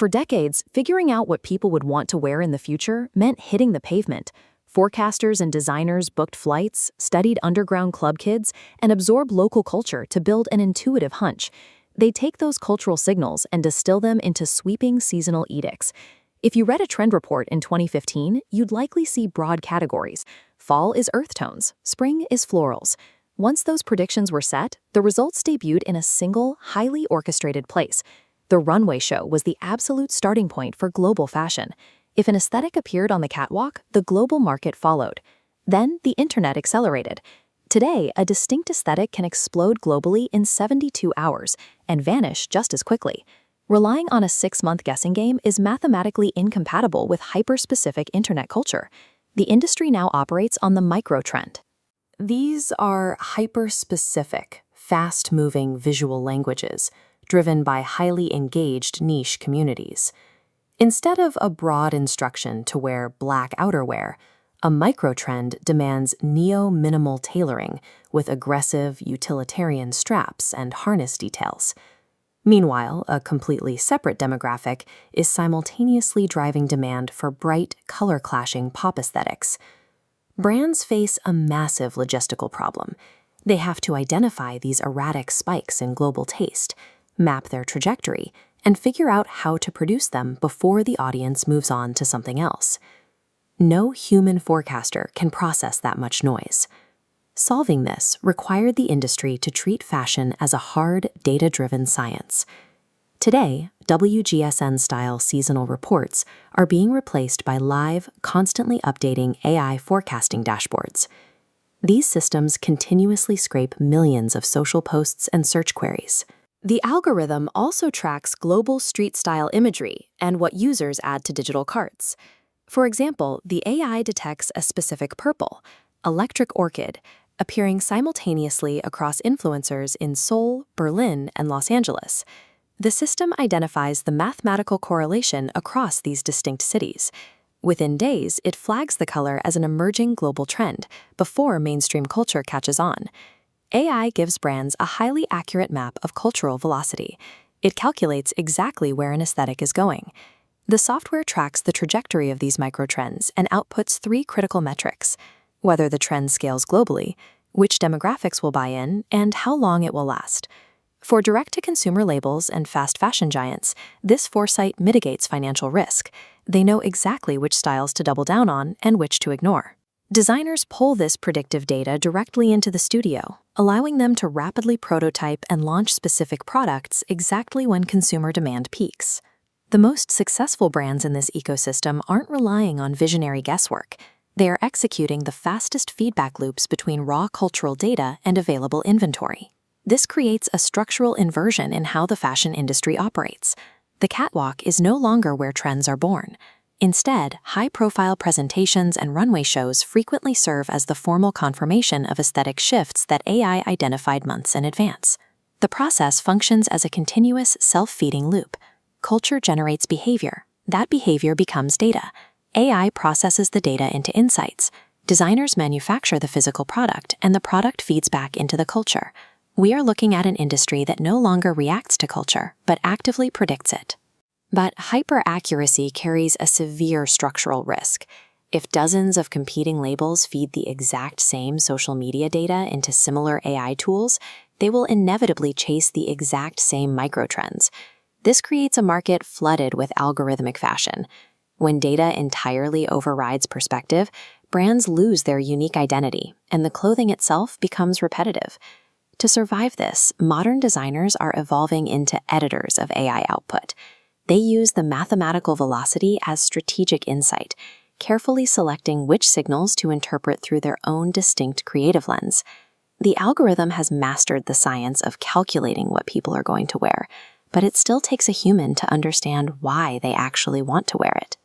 For decades, figuring out what people would want to wear in the future meant hitting the pavement. Forecasters and designers booked flights, studied underground club kids, and absorbed local culture to build an intuitive hunch. They take those cultural signals and distill them into sweeping seasonal edicts. If you read a trend report in 2015, you'd likely see broad categories. Fall is earth tones, spring is florals. Once those predictions were set, the results debuted in a single, highly orchestrated place. The runway show was the absolute starting point for global fashion. If an aesthetic appeared on the catwalk, the global market followed. Then the internet accelerated. Today, a distinct aesthetic can explode globally in 72 hours and vanish just as quickly. Relying on a 6-month guessing game is mathematically incompatible with hyper-specific internet culture. The industry now operates on the micro-trend. These are hyper-specific, fast-moving visual languages, driven by highly engaged niche communities. Instead of a broad instruction to wear black outerwear, a microtrend demands neo-minimal tailoring with aggressive utilitarian straps and harness details. Meanwhile, a completely separate demographic is simultaneously driving demand for bright, color-clashing pop aesthetics. Brands face a massive logistical problem. They have to identify these erratic spikes in global taste, map their trajectory, and figure out how to produce them before the audience moves on to something else. No human forecaster can process that much noise. Solving this required the industry to treat fashion as a hard, data-driven science. Today, WGSN-style seasonal reports are being replaced by live, constantly updating AI forecasting dashboards. These systems continuously scrape millions of social posts and search queries. The algorithm also tracks global street-style imagery and what users add to digital carts. For example, the AI detects a specific purple, electric orchid, appearing simultaneously across influencers in Seoul, Berlin, and Los Angeles. The system identifies the mathematical correlation across these distinct cities. Within days, it flags the color as an emerging global trend before mainstream culture catches on. AI gives brands a highly accurate map of cultural velocity. It calculates exactly where an aesthetic is going. The software tracks the trajectory of these microtrends and outputs 3 critical metrics: whether the trend scales globally, which demographics will buy in, and how long it will last. For direct-to-consumer labels and fast fashion giants, this foresight mitigates financial risk. They know exactly which styles to double down on and which to ignore. Designers pull this predictive data directly into the studio, allowing them to rapidly prototype and launch specific products exactly when consumer demand peaks. The most successful brands in this ecosystem aren't relying on visionary guesswork. They are executing the fastest feedback loops between raw cultural data and available inventory. This creates a structural inversion in how the fashion industry operates. The catwalk is no longer where trends are born. Instead, high-profile presentations and runway shows frequently serve as the formal confirmation of aesthetic shifts that AI identified months in advance. The process functions as a continuous, self-feeding loop. Culture generates behavior. That behavior becomes data. AI processes the data into insights. Designers manufacture the physical product, and the product feeds back into the culture. We are looking at an industry that no longer reacts to culture, but actively predicts it. But hyper-accuracy carries a severe structural risk. If dozens of competing labels feed the exact same social media data into similar AI tools, they will inevitably chase the exact same microtrends. This creates a market flooded with algorithmic fashion. When data entirely overrides perspective, brands lose their unique identity, and the clothing itself becomes repetitive. To survive this, modern designers are evolving into editors of AI output. They use the mathematical velocity as strategic insight, carefully selecting which signals to interpret through their own distinct creative lens. The algorithm has mastered the science of calculating what people are going to wear, but it still takes a human to understand why they actually want to wear it.